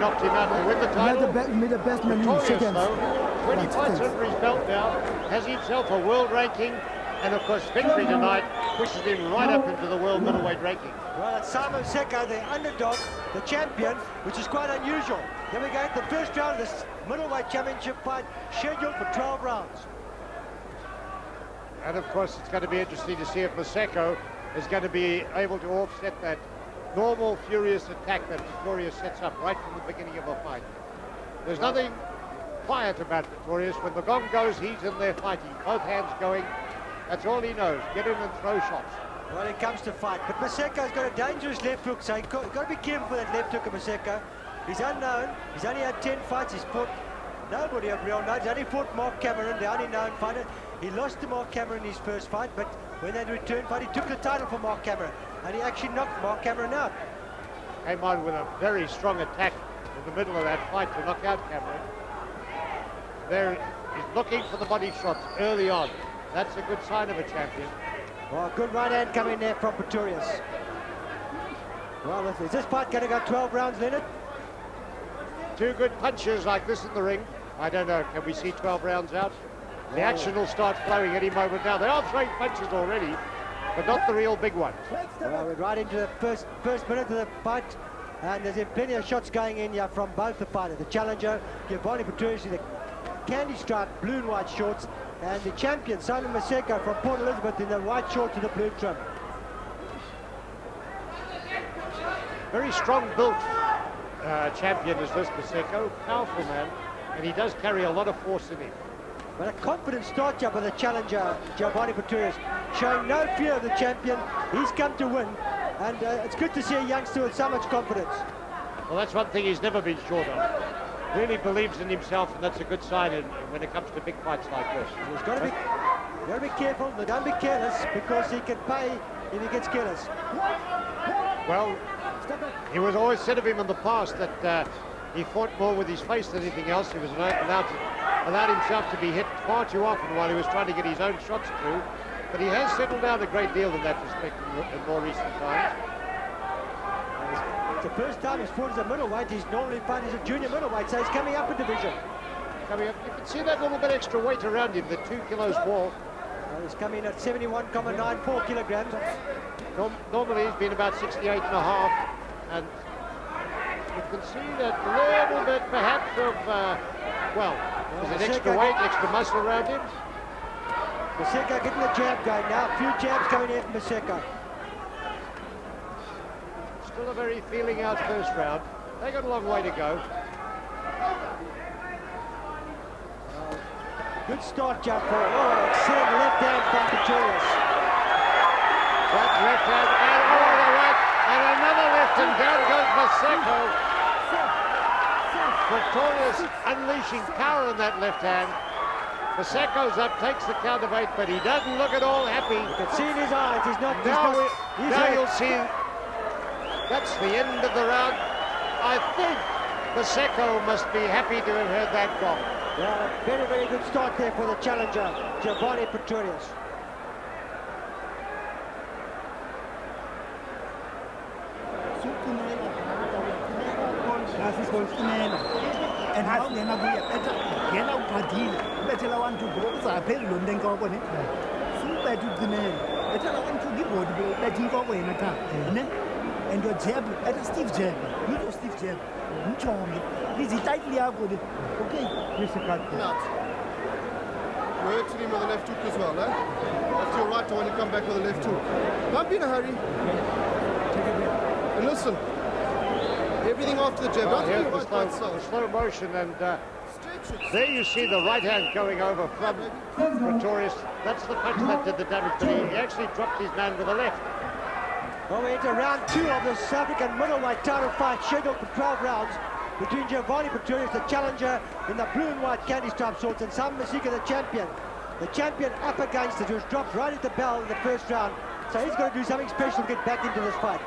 knocked him out to win the title. He made the best man in Pretorius, seconds. though, 20 fights under his belt now, has himself a world ranking, and of course victory tonight pushes him right up into the world middleweight ranking. Well, it's Maseko, the underdog, the champion, which is quite unusual. Here we go, the first round of this middleweight championship fight, scheduled for 12 rounds. And of course, it's going to be interesting to see if Maseko is going to be able to offset that normal, furious attack that Pretorius sets up right from the beginning of a fight. There's nothing quiet about Pretorius. When the gong goes, he's in there fighting, both hands going. That's all he knows, get in and throw shots. Well, it comes to fight, but Maseko's got a dangerous left hook, so you've got to be careful with that left hook of Maseko. He's unknown, he's only had 10 fights, he's fought nobody of real note. He's only fought Mark Cameron, the only known fighter. He lost to Mark Cameron in his first fight, but when they returned fight, he took the title from Mark Cameron, and he actually knocked Mark Cameron out. Came on with a very strong attack in the middle of that fight to knock out Cameron. There, he's looking for the body shots early on. That's a good sign of a champion. Well, good right hand coming there from Pretorius. Well, is this fight going to go 12 rounds, Leonard? Two good punches like this in the ring. I don't know, can we see 12 rounds out? The action will start flowing any moment now. They are throwing punches already, but not the real big ones. Well, we're right into the first minute of the fight, and there's plenty of shots going in here from both the fighters. The challenger, Giovanni Pretorius, in the candy striped blue and white shorts, and the champion, Maseko from Port Elizabeth, in the white shorts with the blue trim. Very strong built champion is this Maseko, powerful man, and he does carry a lot of force in him. But a confident start job with the challenger, Giovanni Pretorius, showing no fear of the champion. He's come to win, and it's good to see a youngster with so much confidence. Well, that's one thing he's never been short of. Really believes in himself, and that's a good sign when it comes to big fights like this. He's got to be careful, but don't be careless, because he can pay if he gets careless. Well, he was always said of him in the past that he fought more with his face than anything else. He was allowed himself to be hit far too often while he was trying to get his own shots through. But he has settled down a great deal in that respect in more recent times. It's the first time he's fought as a middleweight. He's normally fought as a junior middleweight, so he's coming up a division. Coming up, you can see that little bit extra weight around him, the 2 kilos more. Well, he's coming in at 71.94 kilograms. Normally he's been about 68 and a half, and you can see that little bit perhaps of, there's an extra weight, extra muscle around him. Maseko getting the jab going now. A few jabs coming in from Maseko. Still a very feeling out first round. They got a long way to go. Good start jump for excellent left hand from Pretorius. That left hand and the right, and another left, and down goes Maseko. Pretorius unleashing power in that left hand. Maseko's up, takes the counterweight, but he doesn't look at all happy. You can see in his eyes, he's not. Now you'll see. That's the end of the round. I think Maseko must be happy to have heard that gong. Yeah, very, very good start there for the challenger, Giovanni Pretorius. And has never been get out party, better want to go, so I pay London company. Super to the man, better want to give what that he got away in attack. And your jab, at a stiff jab, you know, stiff jab. Is it tightly out with it? Okay, Mr. Cut. You're hurting him with the left hook as well, eh? That's your right to want to come back with the left hook. Don't be in a hurry. And listen, everything after the jab, don't here's be right by itself. The slow motion, and there you see the right hand going over from Pretorius. That's the punch that did the damage, but he actually dropped his man with the left. Well, we're into round 2 of the South African middleweight title fight, scheduled for 12 rounds, between Giovanni Pretorius, the challenger, in the blue and white candy stripe shorts, and Maseko, the champion. The champion up against it, who was dropped right at the bell in the first round. So he's got to do something special to get back into this fight.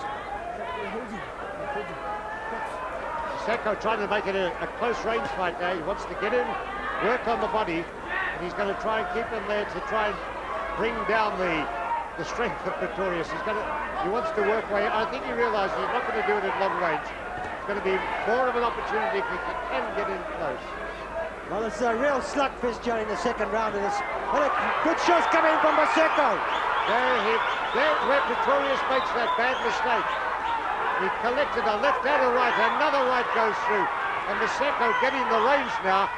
Maseko trying to make it a close range fight now. He wants to get in, work on the body, and he's going to try and keep him there to try and bring down the strength of Pretorius. He wants to work away. I think he realizes he's not going to do it at long range. It's going to be more of an opportunity if he can get in close. Well, it's a real slugfest during the second round of this. What a good shots coming in from Maseko. There where Pretorius makes that bad mistake. He collected a left and a right, another right goes through. And Maseko getting the range now.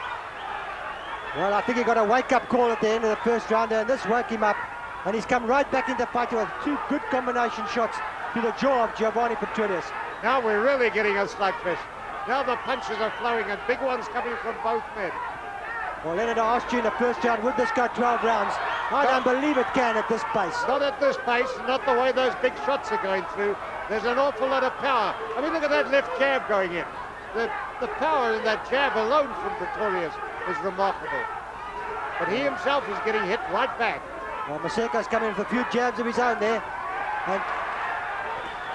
Well, I think he got a wake-up call at the end of the first round, and this woke him up. And he's come right back into fight with two good combination shots to the jaw of Giovanni Pretorius. Now we're really getting a slugfest. Now the punches are flowing and big ones coming from both men. Well, Leonard, I asked you in the first round, would this go 12 rounds? I don't believe it can at this pace. Not at this pace, not the way those big shots are going through. There's an awful lot of power. I mean, look at that left jab going in. The power in that jab alone from Pretorius is remarkable. But he himself is getting hit right back. Well, Maseko's coming in with a few jabs of his own there. And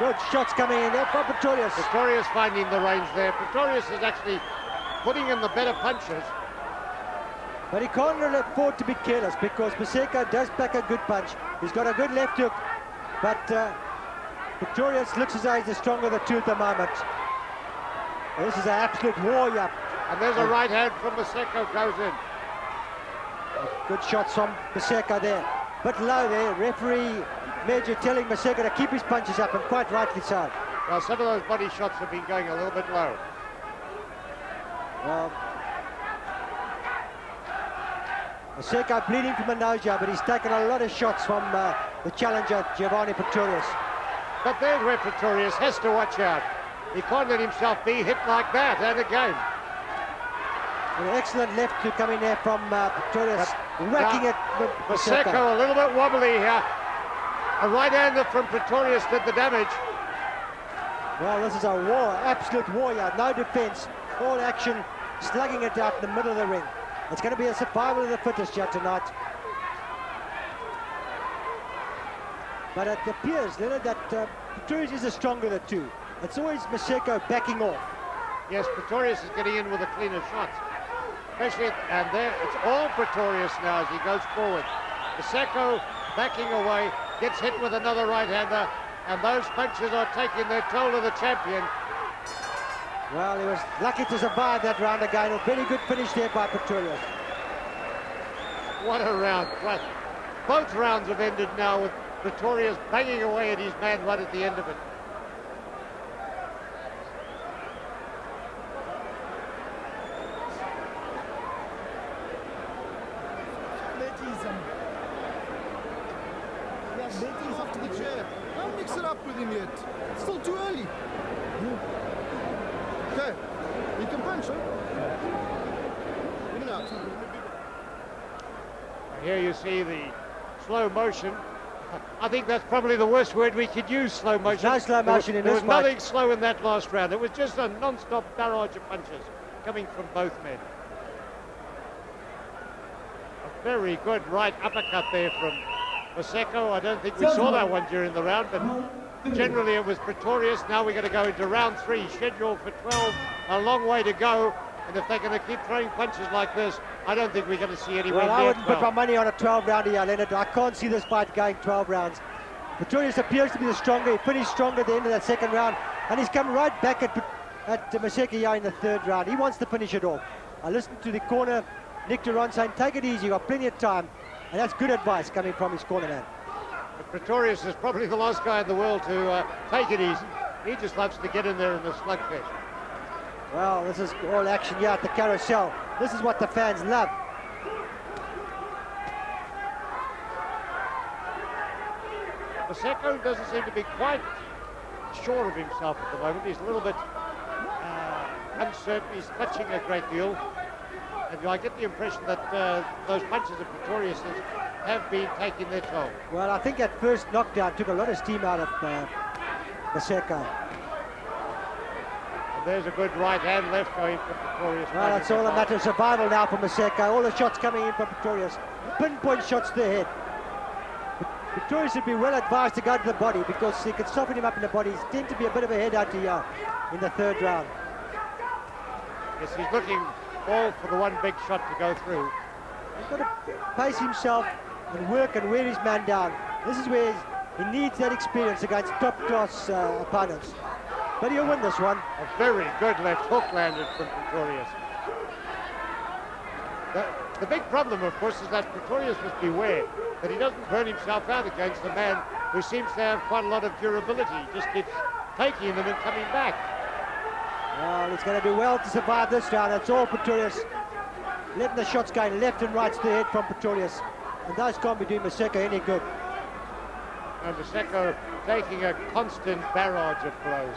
good shots coming in there from Pretorius. Pretorius finding the range there. Pretorius is actually putting in the better punches. But he can't really afford to be careless because Maseko does pack a good punch. He's got a good left hook. But Pretorius looks as though he's the stronger of the two at the moment. Well, this is an absolute warrior. And there's a right hand from Maseko goes in. Good shots from Maseko there. But low there, referee Major telling Maseko to keep his punches up, and quite rightly so. Well, some of those body shots have been going a little bit low. Well, Maseko bleeding from a nose job, but he's taken a lot of shots from the challenger, Giovanni Pretorius. But there's where Pretorius has to watch out. He can't let himself be hit like that, and again. An excellent left to come in there from Pretorius, whacking it with Maseko a little bit wobbly here. A right-hander from Pretorius did the damage. Well, this is a war, absolute warrior, no defense, all action, slugging it out in the middle of the ring. It's going to be a survival of the fittest here tonight. But it appears, Leonard, that Pretorius is the stronger of the two. It's always Maseko backing off. Yes, Pretorius is getting in with the cleaner shots. Especially, and there, it's all Pretorius now as he goes forward. Maseko backing away, gets hit with another right-hander, and those punches are taking their toll of the champion. Well, he was lucky to survive that round again. A very good finish there by Pretorius. What a round. Well, both rounds have ended now with Pretorius banging away at his man right at the end of it. After the chair. Don't mix it up with him yet. It's still too early. Okay. You can punch, huh? In and out. Here you see the slow motion. I think that's probably the worst word we could use, slow motion. No slow motion in this There was fight. nothing slow in that last round. It was just a non-stop barrage of punches coming from both men. A very good right uppercut there from Maseko. I don't think we saw that one during the round, but generally it was Pretorius. Now we're going to go into round 3, scheduled for 12. A long way to go, and if they're going to keep throwing punches like this, I don't think we're going to see anywhere Well, I near wouldn't put 12. my money on a 12-rounder here, Leonard. I can't see this fight going 12 rounds. Pretorius appears to be the stronger. He finished stronger at the end of that second round, and he's come right back at Maseko here in the third round. He wants to finish it off. I listened to the corner, Nick Duran saying, take it easy, you've got plenty of time. And that's good advice coming from his corner man. But Pretorius is probably the last guy in the world to take it easy. He just loves to get in there in the slugfest. Well, this is all action here at the carousel. This is what the fans love. Maseko doesn't seem to be quite sure of himself at the moment. He's a little bit uncertain. He's clutching a great deal. And I get the impression that those punches of Pretorius have been taking their toll. Well, I think that first knockdown took a lot of steam out of Maseko. And there's a good right hand left going from Pretorius. Well, it's all a matter of survival now for Maseko. All the shots coming in from Pretorius. Pinpoint shots to the head. Pretorius should be well advised to go to the body because he could soften him up in the body. He tends to be a bit of a head out here in the third round. Yes, he's looking all for the one big shot to go through. He's got to pace himself and work and wear his man down. This is where he needs that experience against top-class opponents. but he'll win this one. A very good left hook landed from Pretorius. The big problem, of course, is that Pretorius must beware that he doesn't burn himself out against a man who seems to have quite a lot of durability. He just keeps taking them and coming back. Well, he's going to do well to survive this round. That's all Pretorius. Letting the shots going left and right to the head from Pretorius. And those can't be doing Maseko any good. And Maseko taking a constant barrage of blows.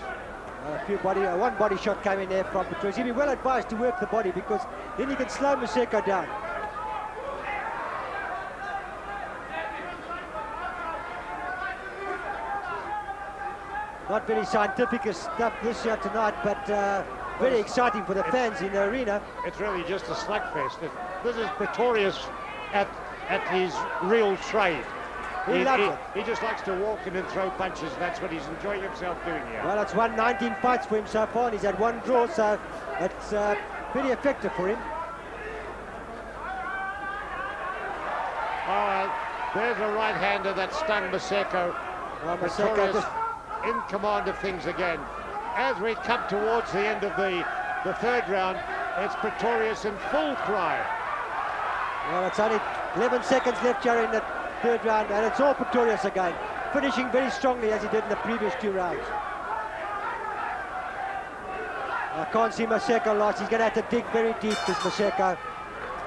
One body shot came in there from Pretorius. He'd be well advised to work the body because then he can slow Maseko down. Not very scientific stuff this year tonight, but very exciting for the fans in the arena. It's really just a slugfest. This is Pretorius at his real trade. He loves it. He just likes to walk in and throw punches. That's what he's enjoying himself doing here. Well, it's won 19 fights for him so far, and he's had one draw, so it's pretty effective for him. All right, there's a right-hander that stung Maseko. Well, Maseko Pretorius just in command of things again. As we come towards the end of the third round, it's Pretorius in full cry. Well, it's only 11 seconds left here in the third round, and it's all Pretorius again, finishing very strongly as he did in the previous two rounds. I can't see Maseko lost. He's going to have to dig very deep, this Maseko.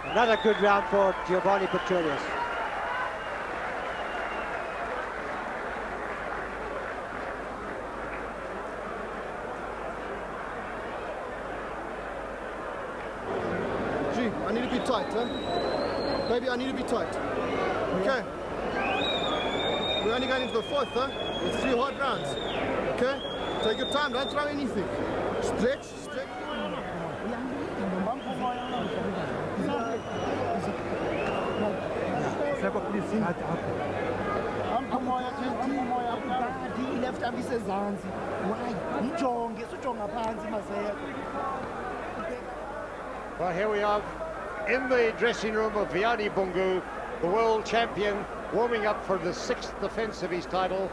Another good round for Giovanni Pretorius. I need to be tight, huh? Baby, I need to be tight. Okay? We're only going into the fourth, huh? It's 3 hard rounds. Okay? Take your time, don't throw anything. Stretch, stretch. left arm isezantsi. Why? Mjonge, sujonga phansi Maseko. Well, here we are in the dressing room of Giovanni Bungu, the world champion, warming up for the 6th defense of his title.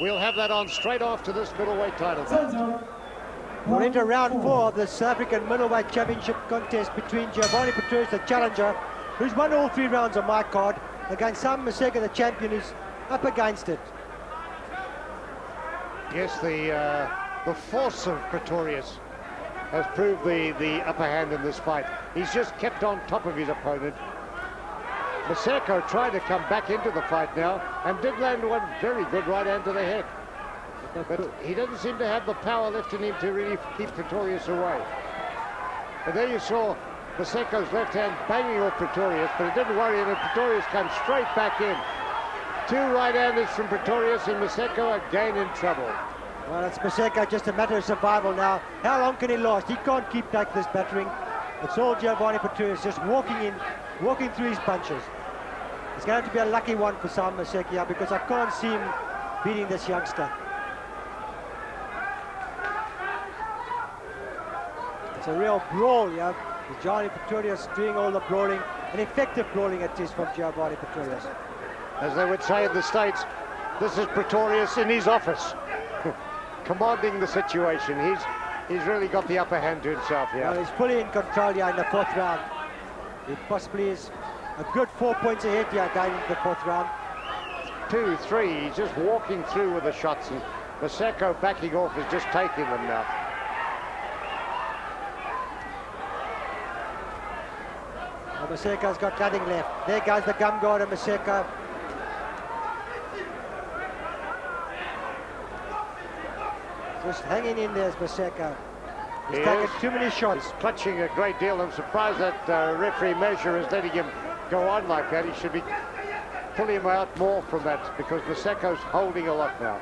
We'll have that on straight after this middleweight title. We're into round 4 of the South African middleweight championship contest between Giovanni Pretorius, the challenger, who's won all 3 rounds on my card, against Sam Maseko, the champion, who's up against it. Yes, the force of Pretorius has proved the upper hand in this fight. He's just kept on top of his opponent. Maseko tried to come back into the fight now and did land one very good right hand to the head. But he doesn't seem to have the power left in him to really keep Pretorius away. And there you saw Maseko's left hand banging off Pretorius, but it didn't worry him, and Pretorius comes straight back in. 2 right-handers from Pretorius, and Maseko again in trouble. Well, it's Maseko, just a matter of survival now. How long can he last? He can't keep back this battering. It's all Giovanni Pretorius just walking through his punches. It's going to have to be a lucky one for Sam Maseko here, because I can't see him beating this youngster. It's a real brawl here. Giovanni Pretorius doing all the brawling, an effective brawling it is from Giovanni Pretorius. As they would say in the States, this is Pretorius in his office, commanding the situation. He's really got the upper hand to himself here. Well, he's fully in control here in the 4th round. He possibly is a good 4 points ahead here going into the 4th round. 2, 3, he's just walking through with the shots, and Maseko backing off is just taking them now. Well, Maseko's got nothing left. There goes the gum guard of Maseko. Just hanging in there as Maseko. He's taken too many shots. He's clutching a great deal. I'm surprised that referee Measure is letting him go on like that. He should be pulling him out more from that, because Maseko's holding a lot now.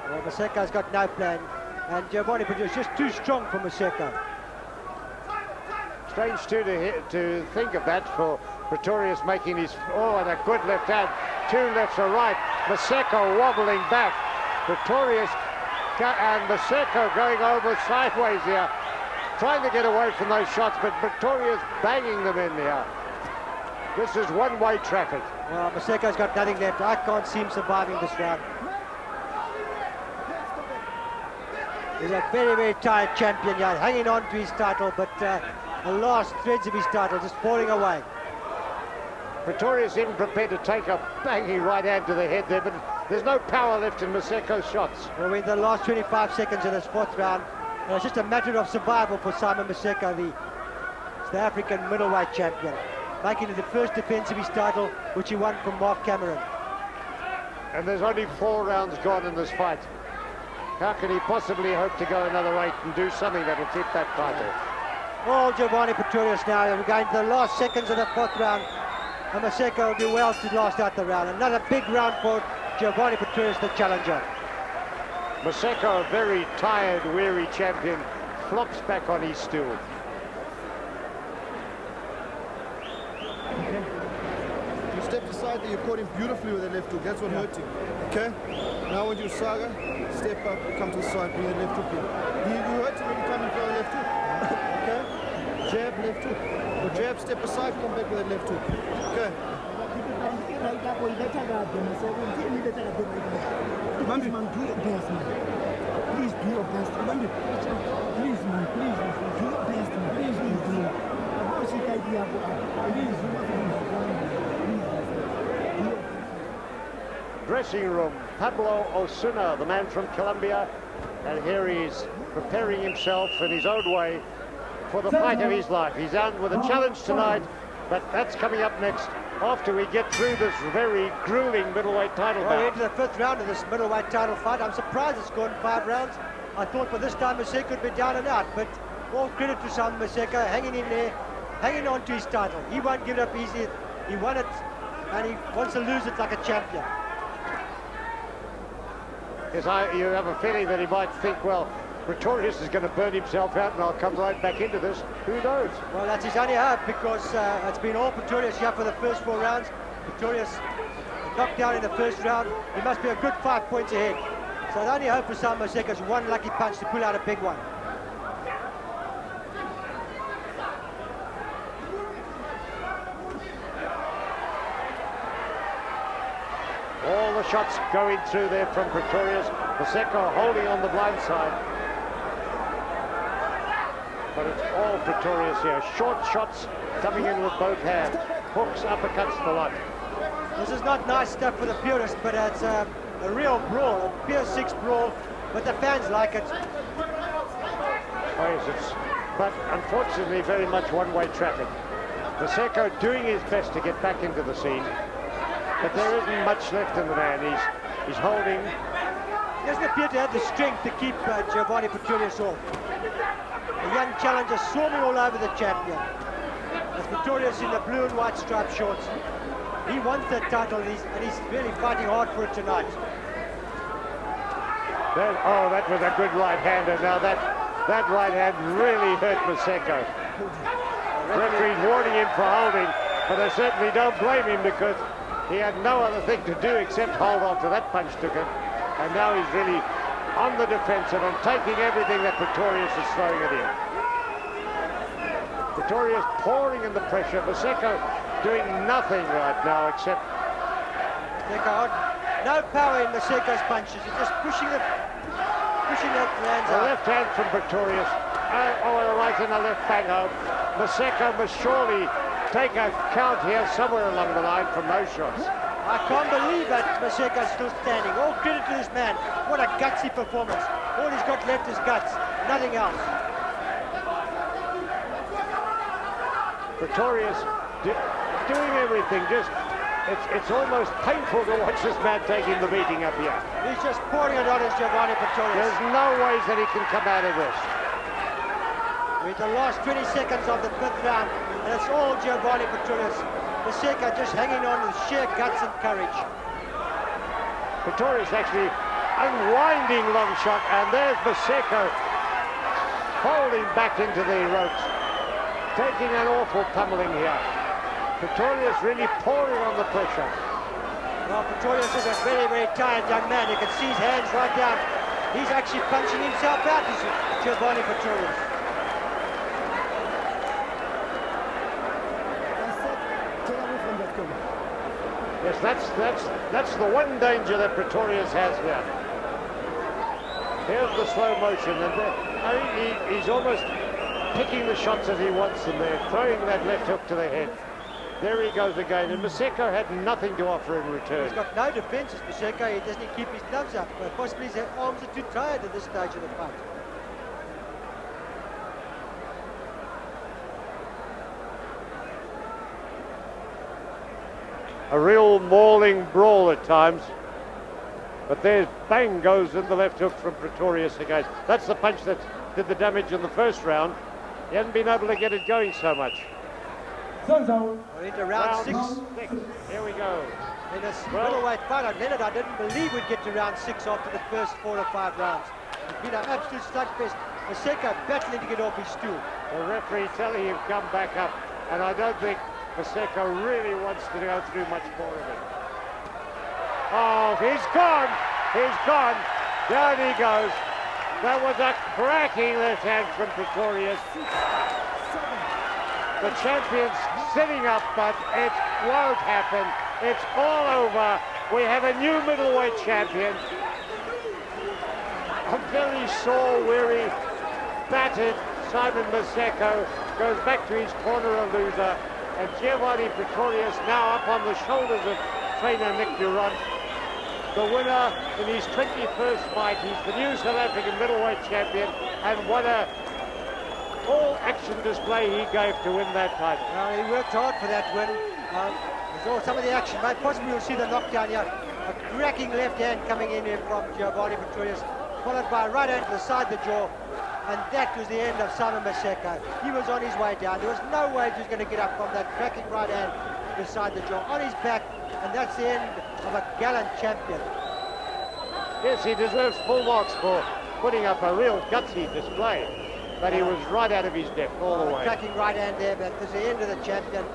Well, Maseko's got no plan, and Giovanni Pretorius just too strong for Maseko. Strange too to think of that, for Pretorius making his, and a good left hand, 2 lefts or right. Maseko wobbling back. Pretorius and Maseko going over sideways here, trying to get away from those shots, but Pretorius banging them in here. This is one-way traffic. Well, Maseko's got nothing left. I can't see him surviving this round. He's a very, very tired champion here, hanging on to his title, but the last threads of his title just falling away. Pretorius even prepared to take a banging right hand to the head there, but there's no power left in Maseko's shots. Well, in the last 25 seconds of this fourth round, it's just a matter of survival for Simon Maseko, the South African middleweight champion, making it the first defence of his title, which he won from Mark Cameron. And there's only 4 rounds gone in this fight. How can he possibly hope to go another 8 and do something that'll keep that title? Oh, Giovanni Pretorius now. We're going to the last seconds of the fourth round. And Maseko will do well to last out the round. Another big round for Giovanni Pretorius, the challenger. Maseko, a very tired, weary champion, flops back on his stool. You stepped aside there, you caught him beautifully with the left hook. That's what hurt him. Okay? Now when you Saga, step up, come to the side, bring the left hook in. You hurt him every time you throw a left hook. Okay? Jab, left hook. Or jab, step aside, come back with that left hook. Okay? Please, man, do your best, man. Please do your best. Please, man, please, do your best, man. Please, man. Dressing room, Pablo Osuna, the man from Colombia, and here he's preparing himself in his own way for the fight of his life. He's on with a challenge tonight, but that's coming up next after we get through this very grueling middleweight title Well, we're bout. into the fifth round of this middleweight title fight. I'm surprised it's gone 5 rounds. I thought by this time Maseko would be down and out, but all credit to Simon Maseko, hanging in there, hanging on to his title. He won't give it up easy. He won it, and he wants to lose it like a champion. Yes, you have a feeling that he might think, well, Pretorius is going to burn himself out and I'll come right back into this. Who knows? Well, that's his only hope, because it's been all Pretorius here for the first 4 rounds. Pretorius knocked down in the first round. He must be a good 5 points ahead. So the only hope for Simon Maseko is one lucky punch to pull out a big one. All the shots going through there from Pretorius. Maseko holding on the blind side. But it's all Pretorius here. Short shots coming in with both hands. Hooks, uppercuts, the lot. This is not nice stuff for the purists, but it's a real brawl, a pure 6 brawl, but the fans like it. Oh, yes, but unfortunately very much one-way traffic. Maseko doing his best to get back into the scene, but there isn't much left in the man. He's holding. He doesn't appear to have the strength to keep Giovanni Pretorius off. The young challenger swarming all over the champion. As Pretorius in the blue and white striped shorts. He wants that title, and he's really fighting hard for it tonight. That was a good right-hander. Now that right hand really hurt Maseko. Referee's warning him for holding, but I certainly don't blame him, because he had no other thing to do except hold on to that punch took him. And now he's really on the defensive and taking everything that Pretorius is throwing at him. Pretorius pouring in the pressure. Maseko doing nothing right now except... No power in Maseko's punches. He's just pushing that lands The out. left hand from Pretorius. A right and a left bang out. Maseko must surely take a count here somewhere along the line from those shots. I can't believe that Maseko's still standing. All credit to this man. What a gutsy performance. All he's got left is guts. Nothing else. Pretorius doing everything. It's almost painful to watch this man taking the beating up here. He's just pouring it on his Giovanni Pretorius. There's no ways that he can come out of this. With the last 20 seconds of the 5th round, and it's all Giovanni Pretorius. Maseko just hanging on with sheer guts and courage. Pretorius actually unwinding long shot, and there's Maseko folding back into the ropes, taking an awful pummeling here. Pretorius really pouring on the pressure. Well, Pretorius is a very, very tired young man. You can see his hands right down. He's actually punching himself out, Giovanni Pretorius. Yes, that's the one danger that Pretorius has here. Here's the slow motion, and I mean, he's almost picking the shots that he wants in there, throwing that left hook to the head. There he goes again, and Maseko had nothing to offer in return. He's got no defences, Maseko. He doesn't keep his gloves up. Possibly his arms are too tired at this stage of the fight. A real mauling brawl at times. But there's bang goes in the left hook from Pretorius again. That's the punch that did the damage in the first round. He hasn't been able to get it going so much. We're into round six. Here we go. In a middleweight fight, Leonard, I didn't believe we'd get to round 6 after the first 4 or 5 rounds. It's been an absolute slugfest. Maseko battling to get off his stool. The referee telling him come back up, and I don't think Maseko really wants to go through much more of it. Oh, he's gone. He's gone. Down he goes. That was a cracking left hand from Pretorius. The champion's sitting up, but it won't happen. It's all over. We have a new middleweight champion. A very sore, weary, battered Simon Maseko goes back to his corner a loser. And Giovanni Pretorius now up on the shoulders of trainer Nick Durant. The winner in his 21st fight. He's the new South African middleweight champion, and what a all-action display he gave to win that title. He worked hard for that win. We saw some of the action, but possibly we'll see the knockdown here. A cracking left hand coming in here from Giovanni Pretorius, followed by a right hand to the side of the jaw, and that was the end of Simon Maseko. He was on his way down. There was no way he was going to get up from that cracking right hand beside the jaw, on his back, and that's the end of a gallant champion. Yes, he deserves full marks for putting up a real gutsy display, but he was right out of his depth all the way. Cracking right hand there, but there's the end of the champion.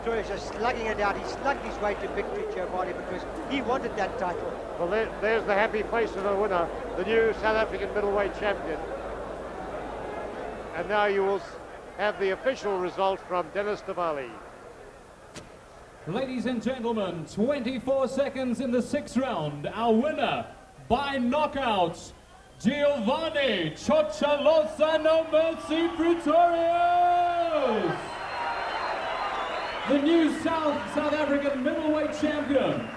Pretorius just slugging it out. He slugged his way to victory, Giovanni, because he wanted that title. Well, there's the happy face of the winner, the new South African middleweight champion. And now you will have the official result from Dennis Diwali. Ladies and gentlemen, 24 seconds in the 6th round. Our winner by knockout, Giovanni Chochalosa No Mercy Pretorius, the new South African middleweight champion.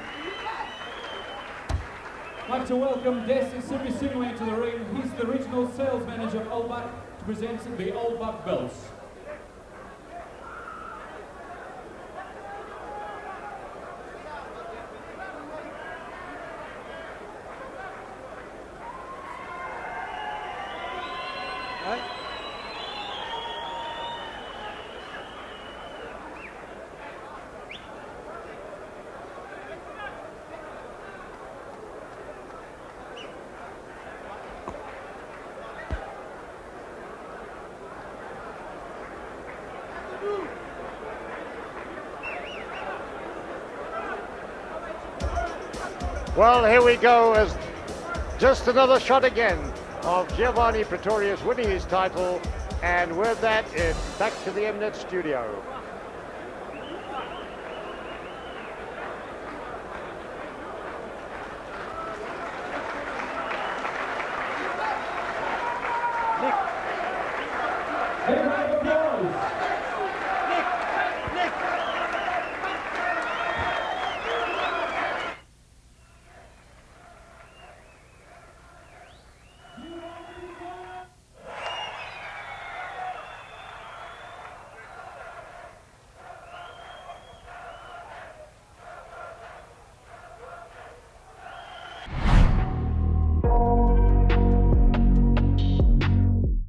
I'd like to welcome Des Simisingwe to the ring. He's the regional sales manager of Old Buck to present the Old Buck belts. Well, here we go, as just another shot again of Giovanni Pretorius winning his title, and with that, it's back to the Mnet studio.